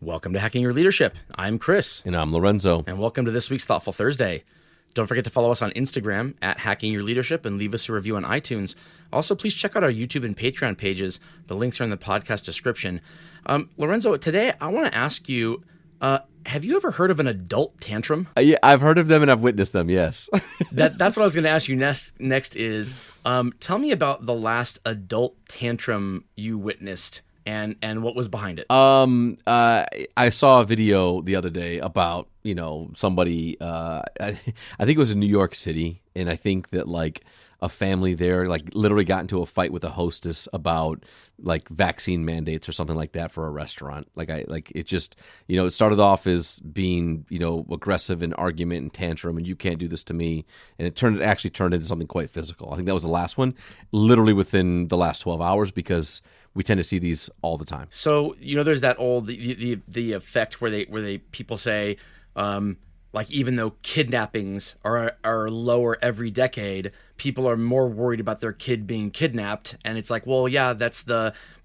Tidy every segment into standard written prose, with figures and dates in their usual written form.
Welcome to Hacking Your Leadership. I'm Chris. And I'm Lorenzo. And welcome to this week's Thoughtful Thursday. Don't forget to follow us on Instagram at Hacking Your Leadership and leave us a review on iTunes. Also, please check out our YouTube and Patreon pages. The links are in the podcast description. Lorenzo, today I want to ask you, have you ever heard of an adult tantrum? Yeah, I've heard of them and I've witnessed them, yes. That's what I was going to ask you next is, tell me about the last adult tantrum you witnessed and what was behind it. I saw a video the other day about, somebody, I think it was in New York City, and I think that like a family there like literally got into a fight with a hostess about like vaccine mandates or something like that for a restaurant. It started off as being, aggressive and argument and tantrum and you can't do this to me. And it actually turned into something quite physical. I think that was the last one, literally within the last 12 hours, because we tend to see these all the time. So, there's that old, the effect where they people say, like even though kidnappings are lower every decade, people are more worried about their kid being kidnapped. And it's like, well, yeah,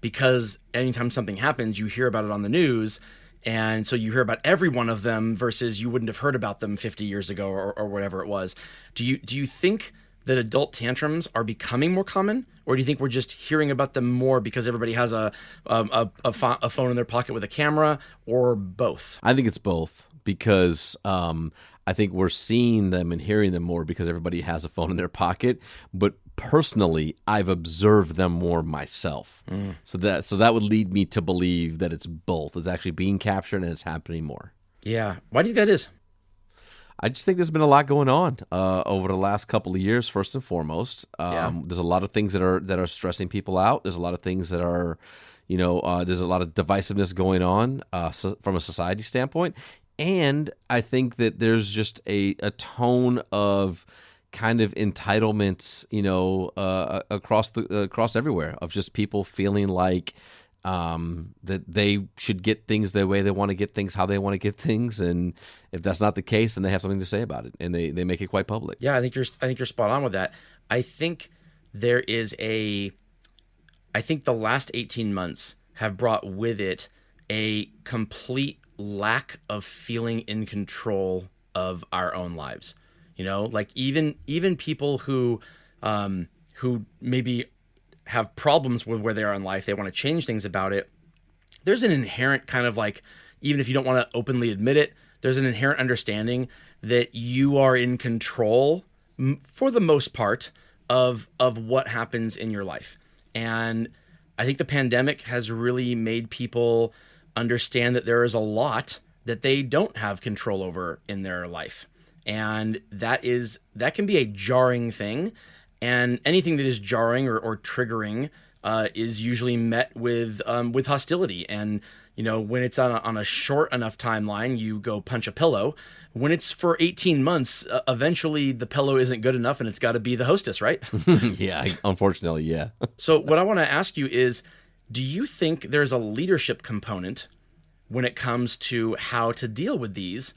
because anytime something happens, you hear about it on the news. And so you hear about every one of them versus you wouldn't have heard about them 50 years ago or whatever it was. Do you think that adult tantrums are becoming more common? Or do you think we're just hearing about them more because everybody has a phone in their pocket with a camera, or both? I think it's both, because I think we're seeing them and hearing them more because everybody has a phone in their pocket. But personally, I've observed them more myself. So that would lead me to believe that it's both. It's actually being captured and it's happening more. Yeah. Why do you think that is? I just think there's been a lot going on over the last couple of years. First and foremost, there's a lot of things that are stressing people out. There's a lot of things that are, there's a lot of divisiveness going on from a society standpoint, and I think that there's just a tone of kind of entitlement, across everywhere, of just people feeling like that they should get things the way they want to get things, how they want to get things, and if that's not the case, then they have something to say about it, and they make it quite public. Yeah, I think you're spot on with that. I think the last 18 months have brought with it a complete lack of feeling in control of our own lives. Like even people who maybe have problems with where they are in life, they want to change things about it. There's an inherent kind of like, even if you don't want to openly admit it, there's an inherent understanding that you are in control for the most part of what happens in your life. And I think the pandemic has really made people understand that there is a lot that they don't have control over in their life. And that can be a jarring thing. And anything that is jarring or triggering is usually met with hostility. And when it's on a short enough timeline, you go punch a pillow. When it's for 18 months, eventually the pillow isn't good enough, and it's got to be the hostess, right? Yeah, unfortunately, yeah. So what I want to ask you is, do you think there's a leadership component when it comes to how to deal with these,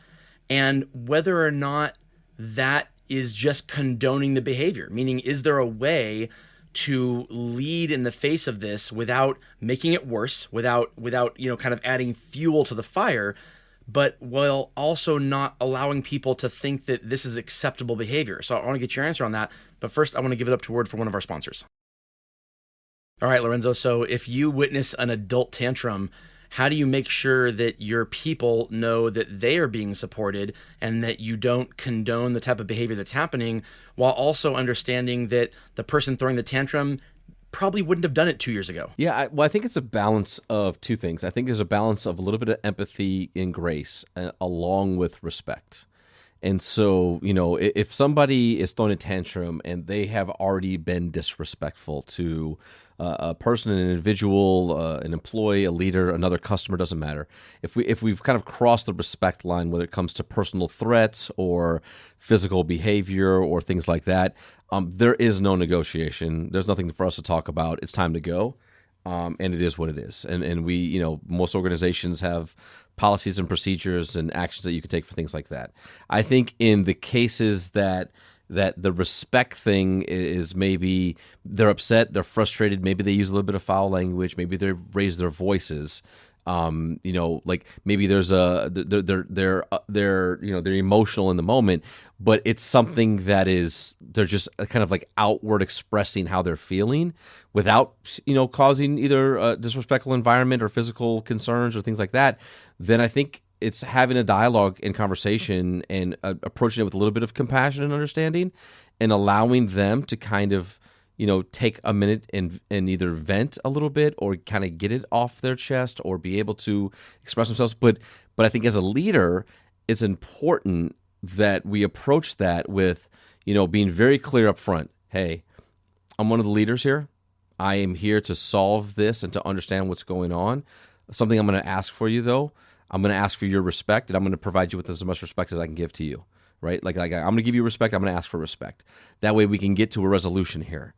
and whether or not that is just condoning the behavior? Meaning, is there a way to lead in the face of this without making it worse, without kind of adding fuel to the fire, but while also not allowing people to think that this is acceptable behavior? So I want to get your answer on that, but first I want to give it up to word for one of our sponsors. All right, Lorenzo, so if you witness an adult tantrum, how do you make sure that your people know that they are being supported and that you don't condone the type of behavior that's happening, while also understanding that the person throwing the tantrum probably wouldn't have done it 2 years ago? Yeah, I think it's a balance of two things. I think there's a balance of a little bit of empathy and grace along with respect. And so, if somebody is throwing a tantrum and they have already been disrespectful to a person, an individual, an employee, a leader, another customer, doesn't matter. If we've kind of crossed the respect line, whether it comes to personal threats or physical behavior or things like that, there is no negotiation. There's nothing for us to talk about. It's time to go. And it is what it is. And we, most organizations have policies and procedures and actions that you can take for things like that. I think in the cases that the respect thing is, maybe they're upset, they're frustrated, maybe they use a little bit of foul language, maybe they raise their voices. Like maybe there's they're emotional in the moment, but it's something that is they're just kind of like outward expressing how they're feeling without causing either a disrespectful environment or physical concerns or things like that. Then I think it's having a dialogue and conversation and approaching it with a little bit of compassion and understanding, and allowing them to kind of take a minute and either vent a little bit or kind of get it off their chest or be able to express themselves. But I think as a leader, it's important that we approach that with, being very clear up front. Hey, I'm one of the leaders here. I am here to solve this and to understand what's going on. Something I'm going to ask for you, though. I'm going to ask for your respect, and I'm going to provide you with as much respect as I can give to you, right? Like I'm going to give you respect. I'm going to ask for respect. That way we can get to a resolution here.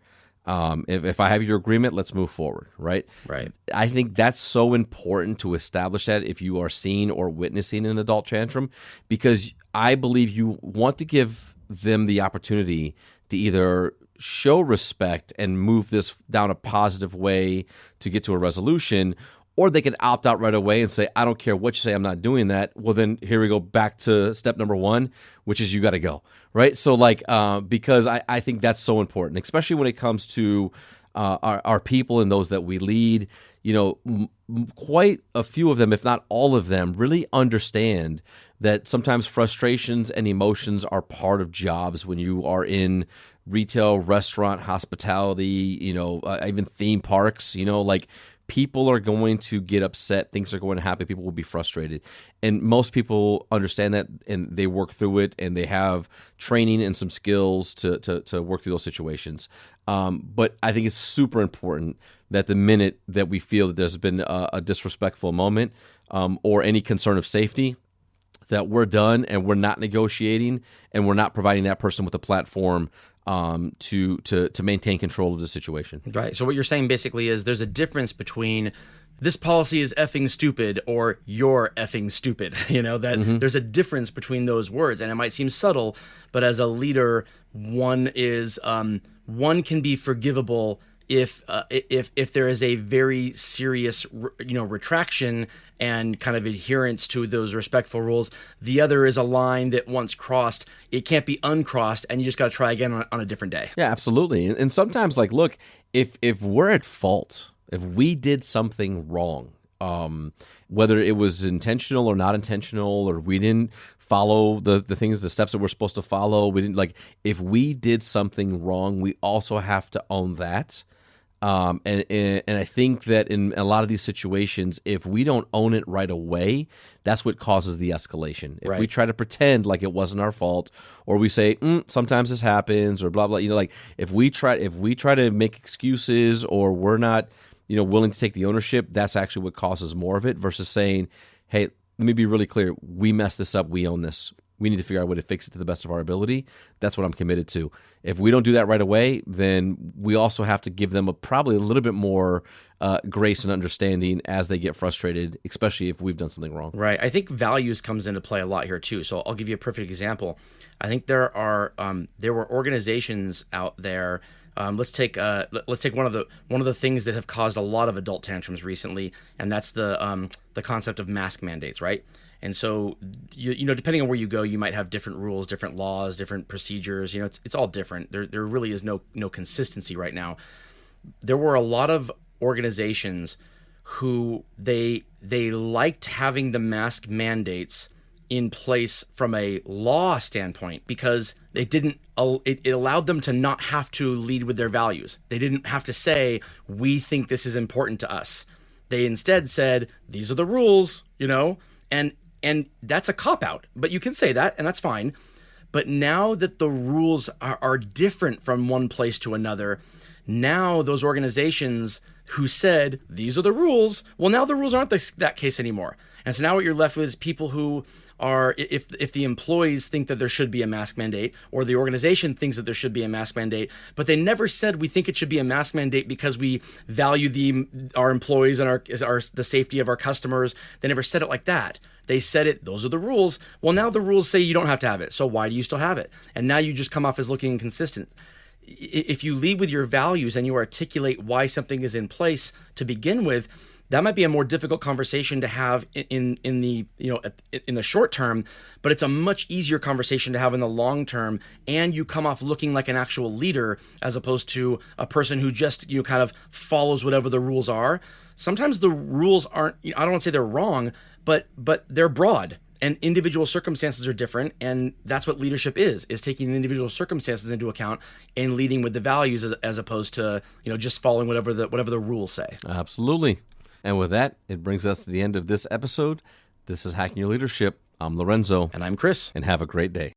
If I have your agreement, let's move forward, right? Right. I think that's so important to establish that if you are seeing or witnessing an adult tantrum, because I believe you want to give them the opportunity to either show respect and move this down a positive way to get to a resolution, or they can opt out right away and say, I don't care what you say, I'm not doing that. Well, then here we go back to step number one, which is you got to go, right? So because I think that's so important, especially when it comes to our people and those that we lead. Quite a few of them, if not all of them, really understand that sometimes frustrations and emotions are part of jobs when you are in retail, restaurant, hospitality, even theme parks, people are going to get upset. Things are going to happen. People will be frustrated. And most people understand that, and they work through it, and they have training and some skills to work through those situations. But I think it's super important that the minute that we feel that there's been a disrespectful moment or any concern of safety, that we're done and we're not negotiating and we're not providing that person with a platform to maintain control of the situation. Right. So what you're saying basically is there's a difference between this policy is effing stupid or you're effing stupid. There's a difference between those words, and it might seem subtle, but as a leader, one can be forgivable if there is a very serious retraction and kind of adherence to those respectful rules. The other is a line that once crossed, it can't be uncrossed, and you just got to try again on a different day. Yeah, absolutely. And sometimes, look, if we're at fault, if we did something wrong, whether it was intentional or not intentional, or we didn't follow the things, the steps that we're supposed to follow, we didn't if we did something wrong, we also have to own that. And I think that in a lot of these situations, if we don't own it right away, that's what causes the escalation. If we try to pretend like it wasn't our fault, or we say sometimes this happens, or blah blah, if we try to make excuses, or we're not willing to take the ownership, that's actually what causes more of it. Versus saying, hey, let me be really clear, we messed this up, we own this. We need to figure out a way to fix it to the best of our ability. That's what I'm committed to. If we don't do that right away, then we also have to give them probably a little bit more grace and understanding as they get frustrated, especially if we've done something wrong. Right. I think values comes into play a lot here too. So I'll give you a perfect example. I think there were organizations out there. Let's take one of the things that have caused a lot of adult tantrums recently, and that's the concept of mask mandates, right? And so, depending on where you go, you might have different rules, different laws, different procedures. It's all different. There really is no consistency right now. There were a lot of organizations who they liked having the mask mandates in place from a law standpoint because it allowed them to not have to lead with their values. They didn't have to say, we think this is important to us. They instead said, these are the rules, and that's a cop-out, but you can say that, and that's fine. But now that the rules are different from one place to another, now those organizations who said, these are the rules, well, now the rules aren't that case anymore. And so now what you're left with is people who are, if the employees think that there should be a mask mandate, or the organization thinks that there should be a mask mandate, but they never said we think it should be a mask mandate because we value our employees and the safety of our customers. They never said it like that. They said it, those are the rules. Well, now the rules say you don't have to have it. So why do you still have it? And now you just come off as looking inconsistent. If you lead with your values and you articulate why something is in place to begin with, that might be a more difficult conversation to have in the in the short term, but it's a much easier conversation to have in the long term, and you come off looking like an actual leader as opposed to a person who just kind of follows whatever the rules are. Sometimes the rules aren't, I don't want to say they're wrong, but they're broad. And individual circumstances are different, and that's what leadership is taking the individual circumstances into account and leading with the values as opposed to just following whatever the rules say. Absolutely. And with that, it brings us to the end of this episode. This is Hacking Your Leadership. I'm Lorenzo. And I'm Chris. And have a great day.